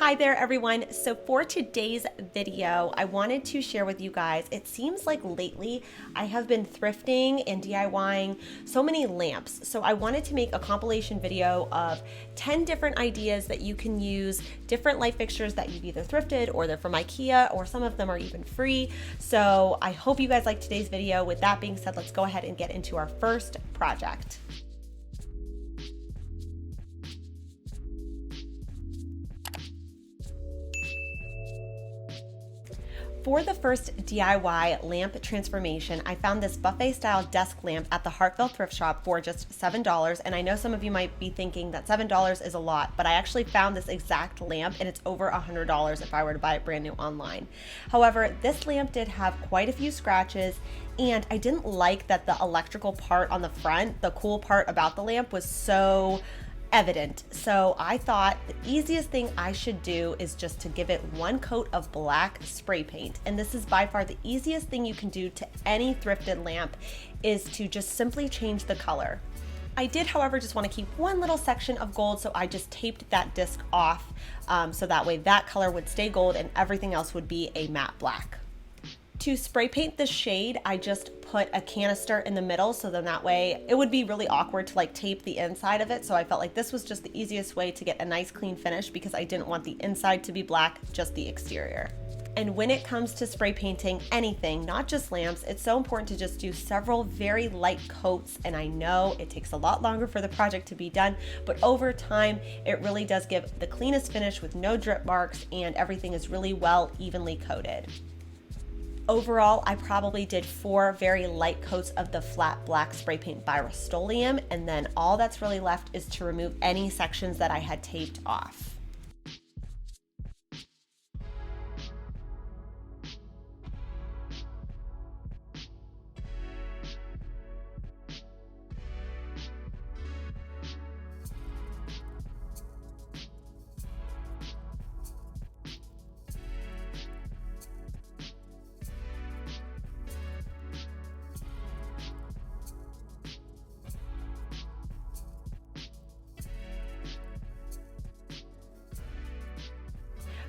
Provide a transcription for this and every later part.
Hi there everyone. So for today's video, I wanted to share with you guys, it seems like lately I have been thrifting and DIYing so many lamps. So I wanted to make a compilation video of 10 different ideas that you can use, different light fixtures that you've either thrifted or they're from Ikea or some of them are even free. So I hope you guys like today's video. With that being said, let's go ahead and get into our first project. For the first DIY lamp transformation, I found this buffet style desk lamp at the Hartville thrift shop for just $7. And I know some of you might be thinking that $7 is a lot, but I actually found this exact lamp and it's over $100 if I were to buy it brand new online. However, this lamp did have quite a few scratches, and I didn't like that the electrical part on the front, the cool part about the lamp, was so evident. So I thought the easiest thing I should do is just to give it one coat of black spray paint. And this is by far the easiest thing you can do to any thrifted lamp, is to just simply change the color. I did, however, just want to keep one little section of gold, so I just taped that disc off so that way that color would stay gold and everything else would be a matte black. To spray paint the shade, I just put a canister in the middle, so then that way it would be really awkward to like tape the inside of it. So I felt like this was just the easiest way to get a nice clean finish because I didn't want the inside to be black, just the exterior. And when it comes to spray painting anything, not just lamps, it's so important to just do several very light coats. And I know it takes a lot longer for the project to be done, but over time, it really does give the cleanest finish with no drip marks, and everything is really well evenly coated. Overall, I probably did 4 very light coats of the flat black spray paint by Rust-Oleum, and then all that's really left is to remove any sections that I had taped off.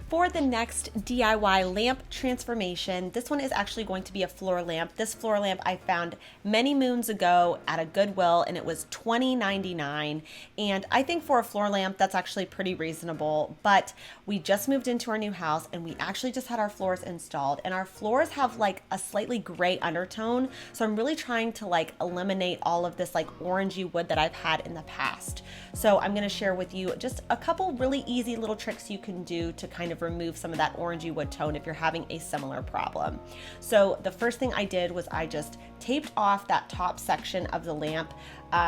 For the next DIY lamp transformation, this one is actually going to be a floor lamp. This floor lamp I found many moons ago at a Goodwill, and it was $20.99. And I think for a floor lamp, that's actually pretty reasonable. But we just moved into our new house and we actually just had our floors installed, and our floors have like a slightly gray undertone. So I'm really trying to like eliminate all of this like orangey wood that I've had in the past. So I'm gonna share with you just a couple really easy little tricks you can do to kind of remove some of that orangey wood tone if you're having a similar problem. So the first thing I did was I just taped off that top section of the lamp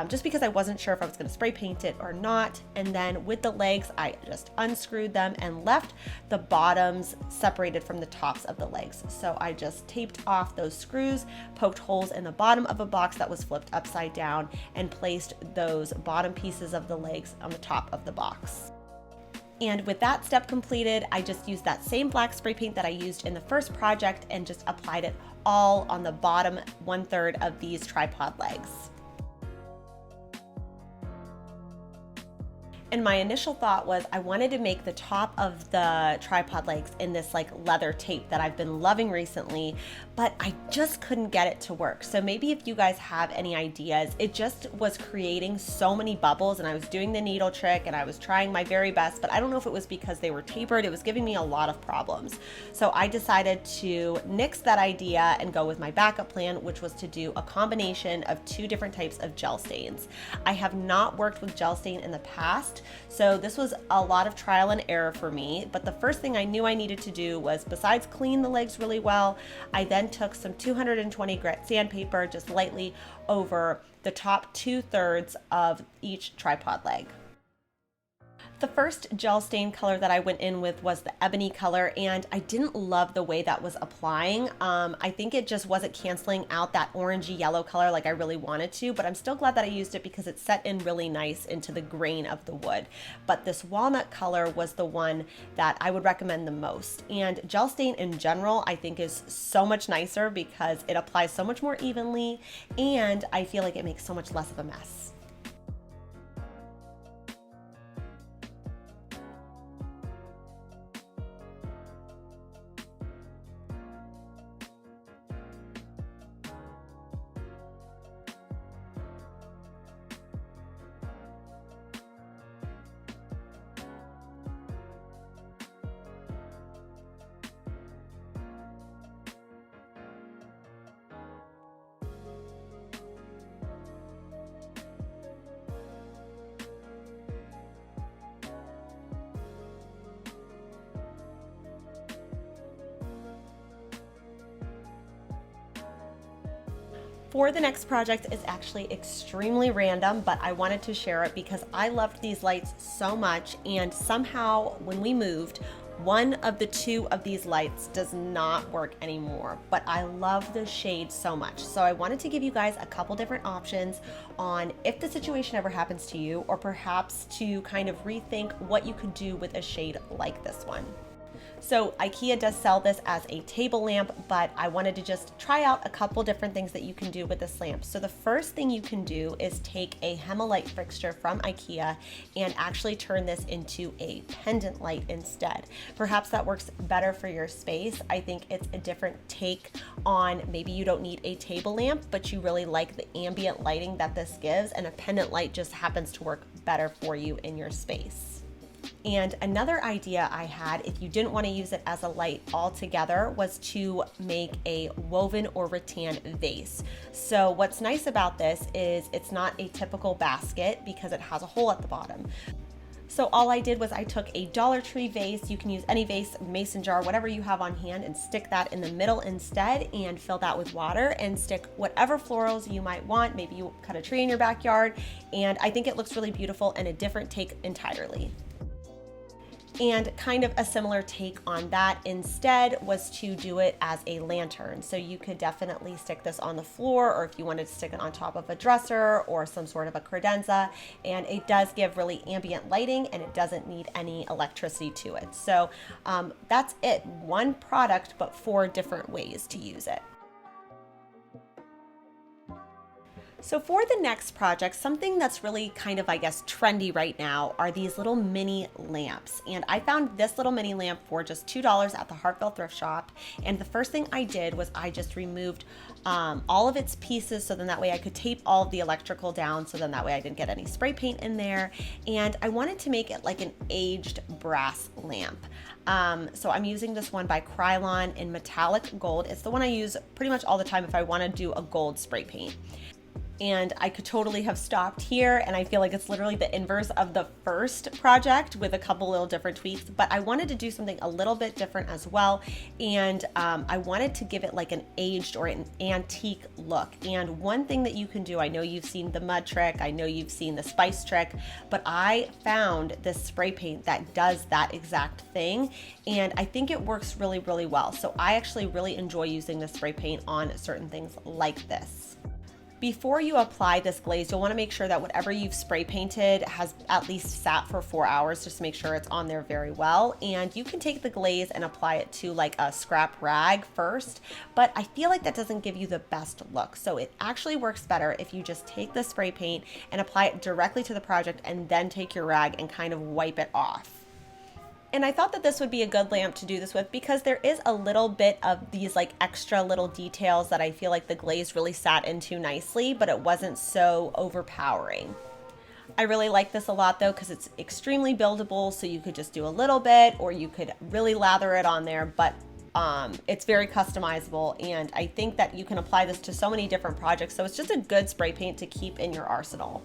just because I wasn't sure if I was going to spray paint it or not. And then with the legs, I just unscrewed them and left the bottoms separated from the tops of the legs. So I just taped off those screws, poked holes in the bottom of a box that was flipped upside down, and placed those bottom pieces of the legs on the top of the box. And with that step completed, I just used that same black spray paint that I used in the first project and just applied it all on the bottom 1/3 of these tripod legs. And my initial thought was I wanted to make the top of the tripod legs in this like leather tape that I've been loving recently, but I just couldn't get it to work. So maybe if you guys have any ideas, it just was creating so many bubbles, and I was doing the needle trick and I was trying my very best, but I don't know if it was because they were tapered, it was giving me a lot of problems. So I decided to nix that idea and go with my backup plan, which was to do a combination of 2 different types of gel stains. I have not worked with gel stain in the past, so this was a lot of trial and error for me, but the first thing I knew I needed to do was, besides clean the legs really well, I then took some 220 grit sandpaper just lightly over the top 2/3 of each tripod leg. The first gel stain color that I went in with was the ebony color, and I didn't love the way that was applying. I think it just wasn't canceling out that orangey yellow color like I really wanted to, but I'm still glad that I used it because it set in really nice into the grain of the wood. But this walnut color was the one that I would recommend the most. And gel stain in general, I think, is so much nicer because it applies so much more evenly, and I feel like it makes so much less of a mess. For the next project is actually extremely random, but I wanted to share it because I loved these lights so much, and somehow when we moved, one of the two of these lights does not work anymore, but I love the shade so much. So I wanted to give you guys a couple different options on if the situation ever happens to you, or perhaps to kind of rethink what you could do with a shade like this one. So Ikea does sell this as a table lamp, but I wanted to just try out a couple different things that you can do with this lamp. So the first thing you can do is take a Hema light fixture from Ikea and actually turn this into a pendant light instead. Perhaps that works better for your space. I think it's a different take on maybe you don't need a table lamp, but you really like the ambient lighting that this gives, and a pendant light just happens to work better for you in your space. And another idea I had, if you didn't want to use it as a light altogether, was to make a woven or rattan vase. So what's nice about this is it's not a typical basket because it has a hole at the bottom. So all I did was I took a Dollar Tree vase, you can use any vase, mason jar, whatever you have on hand, and stick that in the middle instead, and fill that with water and stick whatever florals you might want. Maybe you cut a tree in your backyard, and I think it looks really beautiful and a different take entirely. And kind of a similar take on that instead was to do it as a lantern. So you could definitely stick this on the floor, or if you wanted to stick it on top of a dresser or some sort of a credenza, and it does give really ambient lighting and it doesn't need any electricity to it. So that's it, one product but 4 different ways to use it. So for the next project, something that's really kind of, I guess, trendy right now are these little mini lamps. And I found this little mini lamp for just $2 at the Hartville thrift shop. And the first thing I did was I just removed all of its pieces, so then that way I could tape all of the electrical down, so then that way I didn't get any spray paint in there. And I wanted to make it like an aged brass lamp. So I'm using this one by Krylon in metallic gold. It's the one I use pretty much all the time if I want to do a gold spray paint. And I could totally have stopped here, and I feel like it's literally the inverse of the first project with a couple little different tweaks, but I wanted to do something a little bit different as well, and I wanted to give it like an aged or an antique look. And one thing that you can do, I know you've seen the mud trick, I know you've seen the spice trick, but I found this spray paint that does that exact thing, and I think it works really, really well. So I actually really enjoy using this spray paint on certain things like this. Before you apply this glaze, you'll want to make sure that whatever you've spray painted has at least sat for 4 hours, just to make sure it's on there very well. And you can take the glaze and apply it to like a scrap rag first, but I feel like that doesn't give you the best look. So it actually works better if you just take the spray paint and apply it directly to the project and then take your rag and kind of wipe it off. And I thought that this would be a good lamp to do this with because there is a little bit of these like extra little details that I feel like the glaze really sat into nicely, but it wasn't so overpowering. I really like this a lot though because it's extremely buildable, so you could just do a little bit or you could really lather it on there, but it's very customizable, and I think that you can apply this to so many different projects, so it's just a good spray paint to keep in your arsenal.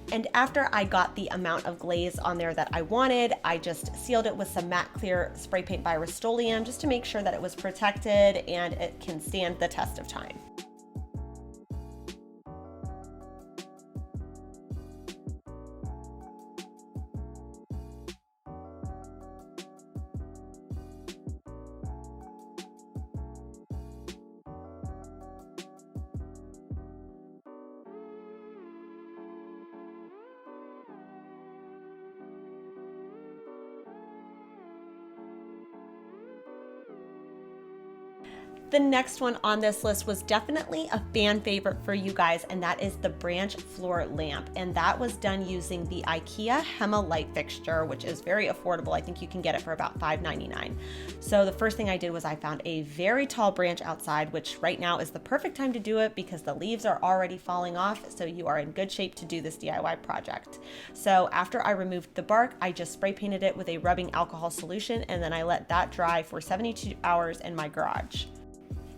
And after I got the amount of glaze on there that I wanted, I just sealed it with some matte clear spray paint by Rust-Oleum just to make sure that it was protected and it can stand the test of time. The next one on this list was definitely a fan favorite for you guys, and that is the branch floor lamp. And that was done using the Ikea Hema light fixture, which is very affordable. I think you can get it for about $5.99. So the first thing I did was I found a very tall branch outside, which right now is the perfect time to do it because the leaves are already falling off. So you are in good shape to do this DIY project. So after I removed the bark, I just spray painted it with a rubbing alcohol solution, and then I let that dry for 72 hours in my garage.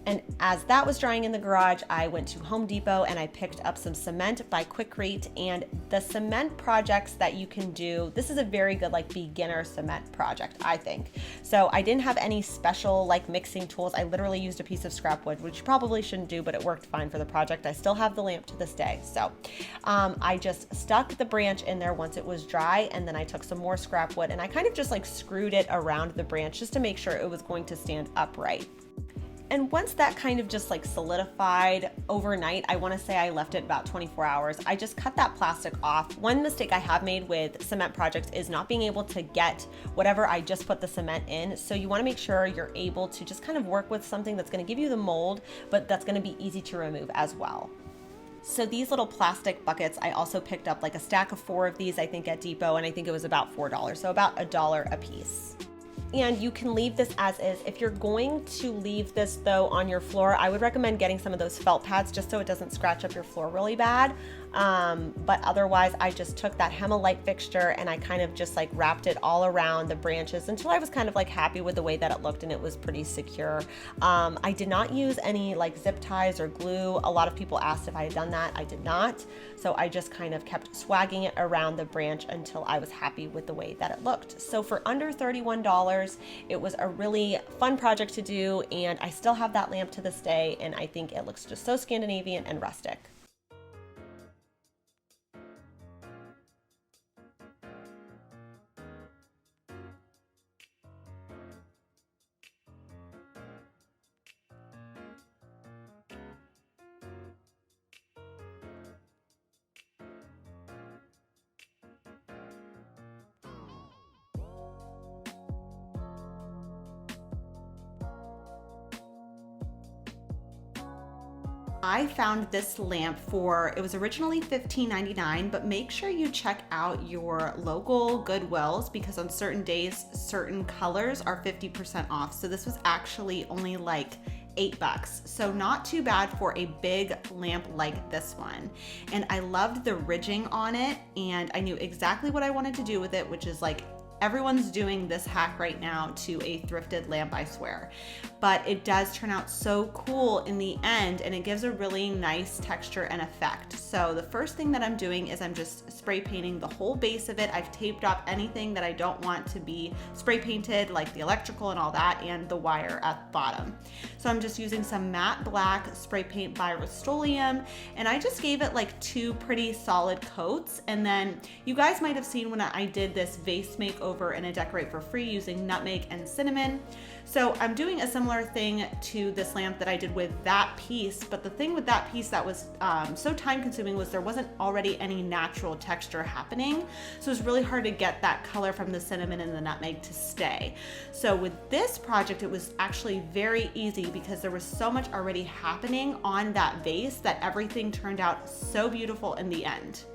And As that was drying in the garage, I went to Home Depot and I picked up some cement by Quikrete. And the cement projects that you can do, this is a very good like beginner cement project, I think. So I didn't have any special like mixing tools. I literally used a piece of scrap wood, which you probably shouldn't do, but it worked fine for the project. I still have the lamp to this day. So I just stuck the branch in there once it was dry, and then I took some more scrap wood and I kind of just like screwed it around the branch just to make sure it was going to stand upright. And once that kind of just like solidified overnight, I want to say I left it about 24 hours, I just cut that plastic off. One mistake I have made with cement projects is not being able to get whatever I just put the cement in. So you want to make sure you're able to just kind of work with something that's going to give you the mold, but that's going to be easy to remove as well. So these little plastic buckets, I also picked up like a stack of 4 of these, I think at Depot, and I think it was about $4, so about $1 a piece. And you can leave this as is. If you're going to leave this though on your floor, I would recommend getting some of those felt pads just so it doesn't scratch up your floor really bad. But otherwise I just took that Hema light fixture and I kind of just like wrapped it all around the branches until I was kind of like happy with the way that it looked and it was pretty secure. I did not use any like zip ties or glue. A lot of people asked if I had done that. I did not. So I just kind of kept swagging it around the branch until I was happy with the way that it looked. So for under $31, it was a really fun project to do, and I still have that lamp to this day, and I think it looks just so Scandinavian and rustic. I found this lamp for, it was originally $15.99, but make sure you check out your local Goodwills because on certain days, certain colors are 50% off. So this was actually only like $8. So not too bad for a big lamp like this one. And I loved the ridging on it, and I knew exactly what I wanted to do with it, which is like everyone's doing this hack right now to a thrifted lamp, I swear. But it does turn out so cool in the end, and it gives a really nice texture and effect. So the first thing that I'm doing is I'm just spray painting the whole base of it. I've taped up anything that I don't want to be spray painted, like the electrical and all that, and the wire at the bottom. So I'm just using some matte black spray paint by Rust-Oleum, and I just gave it like 2 pretty solid coats. And then you guys might have seen when I did this vase makeover and a decorate for free using nutmeg and cinnamon. So I'm doing a similar thing to this lamp that I did with that piece, but the thing with that piece that was so time consuming was there wasn't already any natural texture happening. So it was really hard to get that color from the cinnamon and the nutmeg to stay. So with this project, it was actually very easy because there was so much already happening on that vase that everything turned out so beautiful in the end.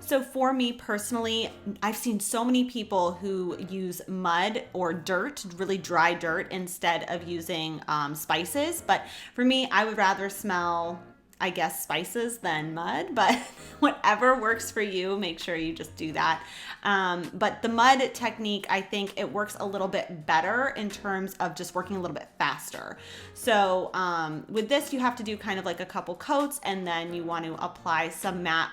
So for me personally, I've seen so many people who use mud or dirt, really dry dirt, instead of using spices. But for me, I would rather smell, I guess, spices than mud, but whatever works for you, make sure you just do that. But the mud technique, I think it works a little bit better in terms of just working a little bit faster. So with this, you have to do kind of like a couple coats, and then you want to apply some matte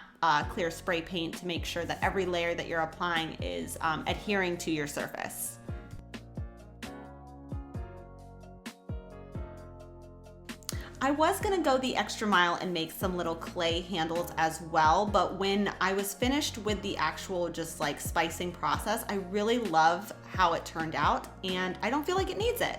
clear spray paint to make sure that every layer that you're applying is adhering to your surface. I was gonna go the extra mile and make some little clay handles as well, but when I was finished with the actual just like spicing process, I really love how it turned out, and I don't feel like it needs it.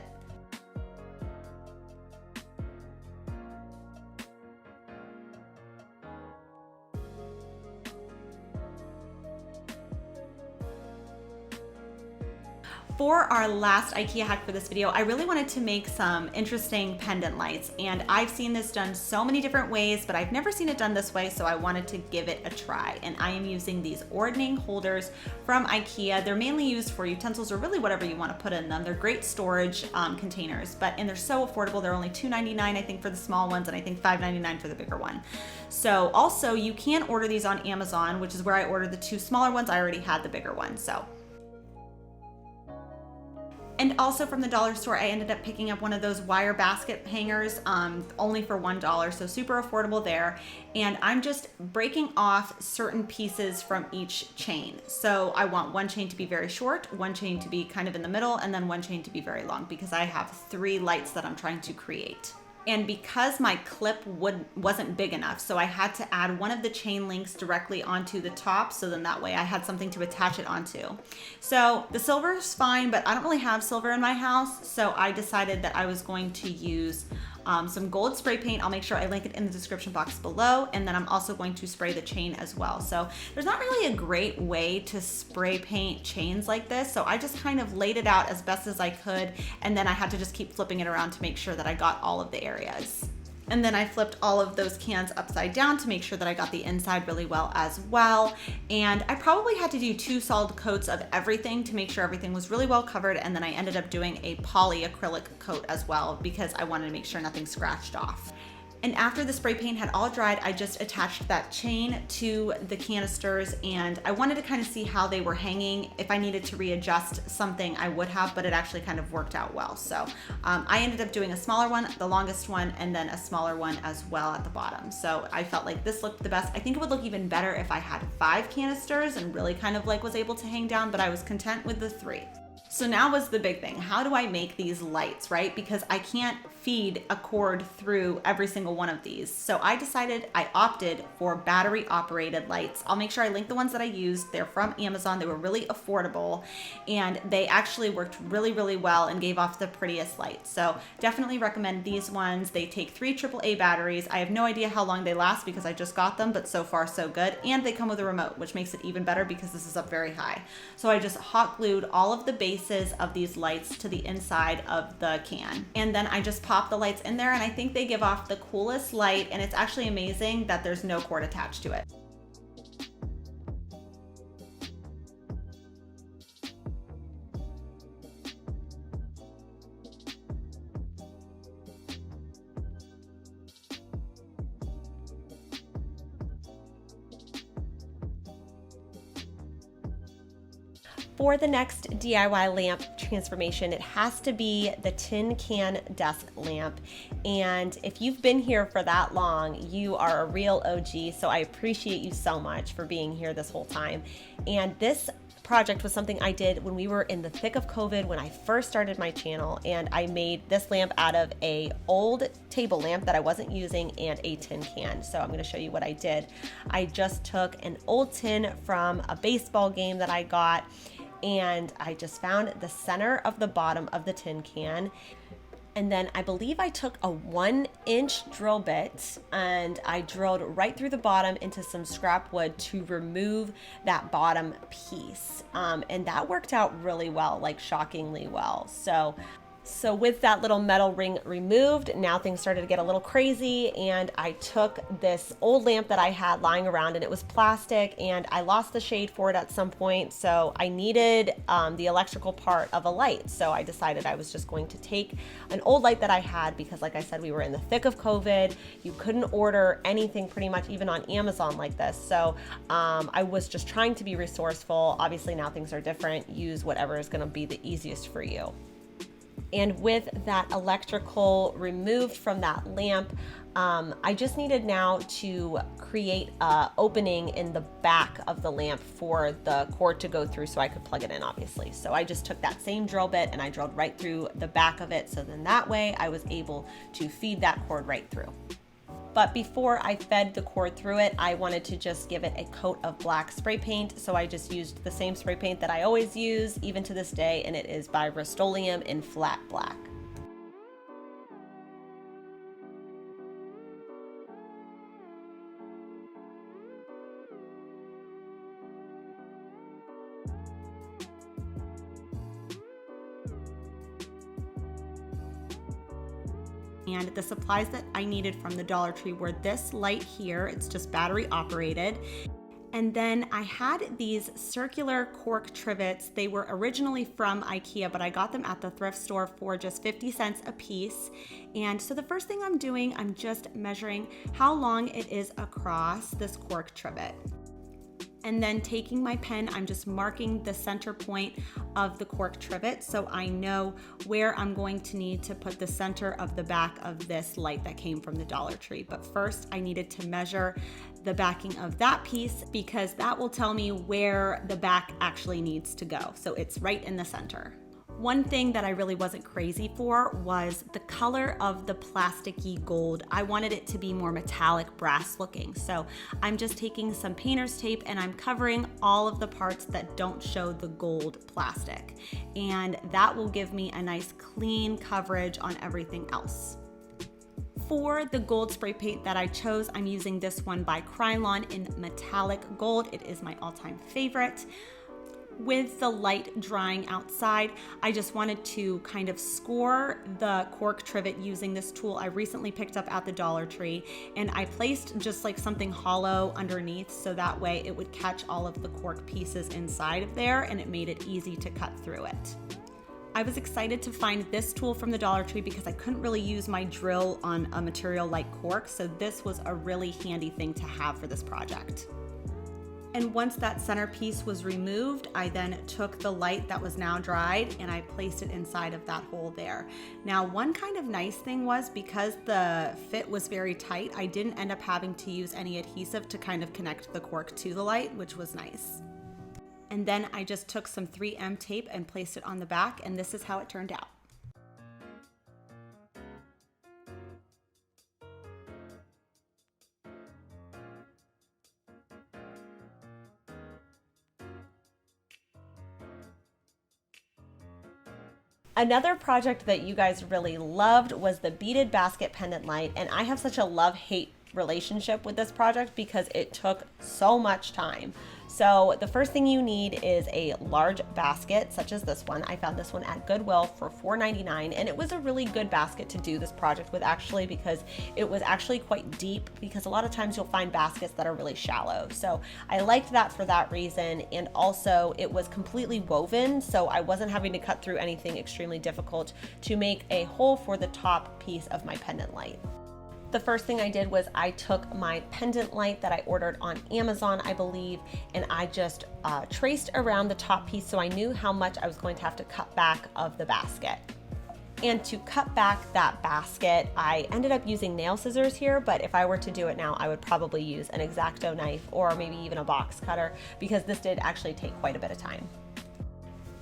For our last IKEA hack for this video, I really wanted to make some interesting pendant lights, and I've seen this done so many different ways, but I've never seen it done this way, so I wanted to give it a try. And I am using these ordning holders from IKEA. They're mainly used for utensils or really whatever you want to put in them. They're great storage containers, and they're so affordable. They're only $2.99 I think for the small ones, and I think $5.99 for the bigger one. So also you can order these on Amazon, which is where I ordered the 2 smaller ones. I already had the bigger one, so. And also from the dollar store, I ended up picking up one of those wire basket hangers, only for $1, so super affordable there. And I'm just breaking off certain pieces from each chain. So I want one chain to be very short, one chain to be kind of in the middle, and then one chain to be very long, because I have 3 lights that I'm trying to create. And because my clip wasn't big enough, so I had to add one of the chain links directly onto the top, so then that way I had something to attach it onto. So the silver is fine, but I don't really have silver in my house, so I decided that I was going to use some gold spray paint. I'll make sure I link it in the description box below, and then I'm also going to spray the chain as well. So there's not really a great way to spray paint chains like this, so I just kind of laid it out as best as I could, and then I had to just keep flipping it around to make sure that I got all of the areas. And then I flipped all of those cans upside down to make sure that I got the inside really well as well. And I probably had to do 2 solid coats of everything to make sure everything was really well covered. And then I ended up doing a poly acrylic coat as well, because I wanted to make sure nothing scratched off. And after the spray paint had all dried, I just attached that chain to the canisters, and I wanted to kind of see how they were hanging. If I needed to readjust something, I would have, but it actually kind of worked out well. So I ended up doing a smaller one, the longest one, and then a smaller one as well at the bottom. So I felt like this looked the best. I think it would look even better if I had 5 canisters and really kind of like was able to hang down, but I was content with the 3. So now was the big thing. How do I make these lights, right? Because I can't feed a cord through every single one of these. So I opted for battery operated lights. I'll make sure I link the ones that I used. They're from Amazon. They were really affordable, and they actually worked really, really well and gave off the prettiest lights. So definitely recommend these ones. They take 3 AAA batteries. I have no idea how long they last because I just got them, but so far so good. And they come with a remote, which makes it even better because this is up very high. So I just hot glued all of the bases of these lights to the inside of the can. And then I just pop the lights in there, and I think they give off the coolest light, and it's actually amazing that there's no cord attached to it. For the next DIY lamp transformation, it has to be the tin can desk lamp. And if you've been here for that long, you are a real OG, so I appreciate you so much for being here this whole time. And this project was something I did when we were in the thick of COVID, when I first started my channel, and I made this lamp out of a old table lamp that I wasn't using and a tin can. So I'm going to show you what I did. I just took an old tin from a baseball game that I got, and I just found the center of the bottom of the tin can. And then I believe I took a 1-inch drill bit and I drilled right through the bottom into some scrap wood to remove that bottom piece. And that worked out really well, like shockingly well. So with that little metal ring removed, now things started to get a little crazy, and I took this old lamp that I had lying around, and it was plastic, and I lost the shade for it at some point, so I needed the electrical part of a light. So I decided I was just going to take an old light that I had, because like I said, we were in the thick of COVID. You couldn't order anything pretty much even on Amazon like this. So I was just trying to be resourceful. Obviously now things are different. Use whatever is gonna be the easiest for you. And with that electrical removed from that lamp, I just needed now to create an opening in the back of the lamp for the cord to go through so I could plug it in, obviously. So I just took that same drill bit and I drilled right through the back of it. So then that way I was able to feed that cord right through. But before I fed the cord through it, I wanted to just give it a coat of black spray paint. So I just used the same spray paint that I always use, even to this day, and it is by Rust-Oleum in flat black. And the supplies that I needed from the Dollar Tree were this light here. It's just battery operated. And then I had these circular cork trivets. They were originally from Ikea, but I got them at the thrift store for just 50 cents a piece. And so the first thing I'm doing, I'm just measuring how long it is across this cork trivet. And then taking my pen, I'm just marking the center point of the cork trivet so I know where I'm going to need to put the center of the back of this light that came from the Dollar Tree. But first I needed to measure the backing of that piece because that will tell me where the back actually needs to go. So it's right in the center. One thing that I really wasn't crazy for was the color of the plasticky gold. I wanted it to be more metallic brass looking. So I'm just taking some painter's tape and I'm covering all of the parts that don't show the gold plastic. And that will give me a nice clean coverage on everything else. For the gold spray paint that I chose, I'm using this one by Krylon in metallic gold. It is my all-time favorite. With the light drying outside, I just wanted to kind of score the cork trivet using this tool I recently picked up at the Dollar Tree, and I placed just like something hollow underneath so that way it would catch all of the cork pieces inside of there and it made it easy to cut through it. I was excited to find this tool from the Dollar Tree because I couldn't really use my drill on a material like cork, so this was a really handy thing to have for this project. And once that centerpiece was removed, I then took the light that was now dried and I placed it inside of that hole there. Now, one kind of nice thing was because the fit was very tight, I didn't end up having to use any adhesive to kind of connect the cork to the light, which was nice. And then I just took some 3M tape and placed it on the back, and this is how it turned out. Another project that you guys really loved was the beaded basket pendant light, and I have such a love-hate relationship with this project because it took so much time. So the first thing you need is a large basket such as this one. I found this one at Goodwill for $4.99, and it was a really good basket to do this project with actually because it was actually quite deep, because a lot of times you'll find baskets that are really shallow. So I liked that for that reason, and also it was completely woven, so I wasn't having to cut through anything extremely difficult to make a hole for the top piece of my pendant light. The first thing I did was I took my pendant light that I ordered on Amazon, I believe, and I just traced around the top piece so I knew how much I was going to have to cut back of the basket. And to cut back that basket, I ended up using nail scissors here, but if I were to do it now, I would probably use an X-Acto knife or maybe even a box cutter, because this did actually take quite a bit of time.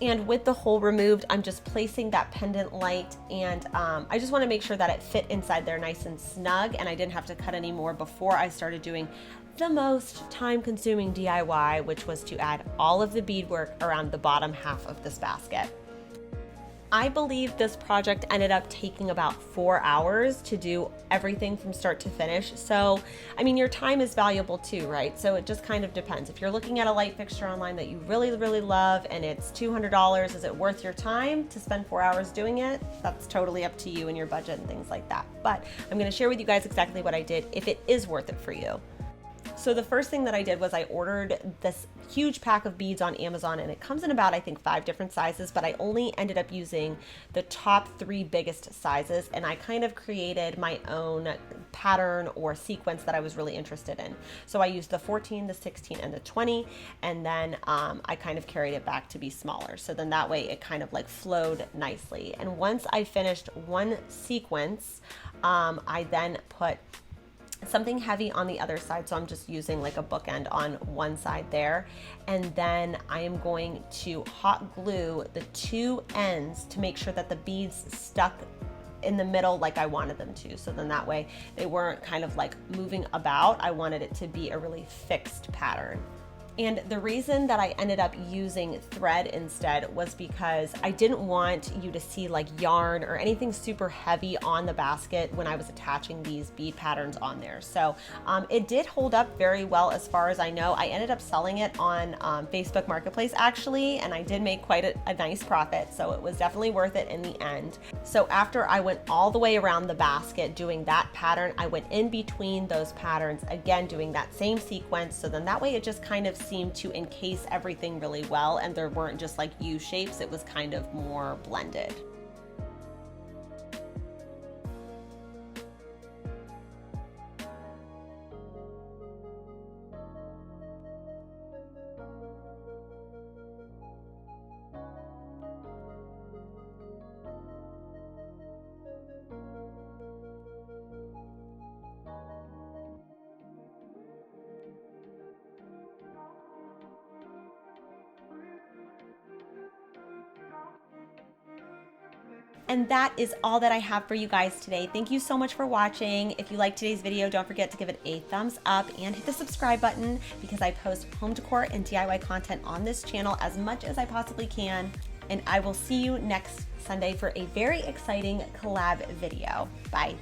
And with the hole removed, I'm just placing that pendant light, and I just want to make sure that it fit inside there nice and snug, and I didn't have to cut any more before I started doing the most time-consuming DIY, which was to add all of the beadwork around the bottom half of this basket. I believe this project ended up taking about 4 hours to do everything from start to finish. So, I mean, your time is valuable too, right? So it just kind of depends. If you're looking at a light fixture online that you really, really love and it's $200, is it worth your time to spend 4 hours doing it? That's totally up to you and your budget and things like that. But I'm gonna share with you guys exactly what I did if it is worth it for you. So the first thing that I did was I ordered this huge pack of beads on Amazon, and it comes in about, I think, 5 different sizes, but I only ended up using the top 3 biggest sizes, and I kind of created my own pattern or sequence that I was really interested in. So I used the 14, the 16, and the 20, and then I kind of carried it back to be smaller. So then that way it kind of like flowed nicely. And once I finished one sequence, I then put something heavy on the other side, so I'm just using like a bookend on one side there, and then I am going to hot glue the 2 ends to make sure that the beads stuck in the middle like I wanted them to. So then that way they weren't kind of like moving about. I wanted it to be a really fixed pattern. And the reason that I ended up using thread instead was because I didn't want you to see like yarn or anything super heavy on the basket when I was attaching these bead patterns on there. So it did hold up very well as far as I know. I ended up selling it on Facebook Marketplace actually, and I did make quite a nice profit. So it was definitely worth it in the end. So after I went all the way around the basket doing that pattern, I went in between those patterns again doing that same sequence. So then that way it just kind of seemed to encase everything really well, and there weren't just like U shapes, it was kind of more blended. And that is all that I have for you guys today. Thank you so much for watching. If you liked today's video, don't forget to give it a thumbs up and hit the subscribe button because I post home decor and DIY content on this channel as much as I possibly can. And I will see you next Sunday for a very exciting collab video. Bye.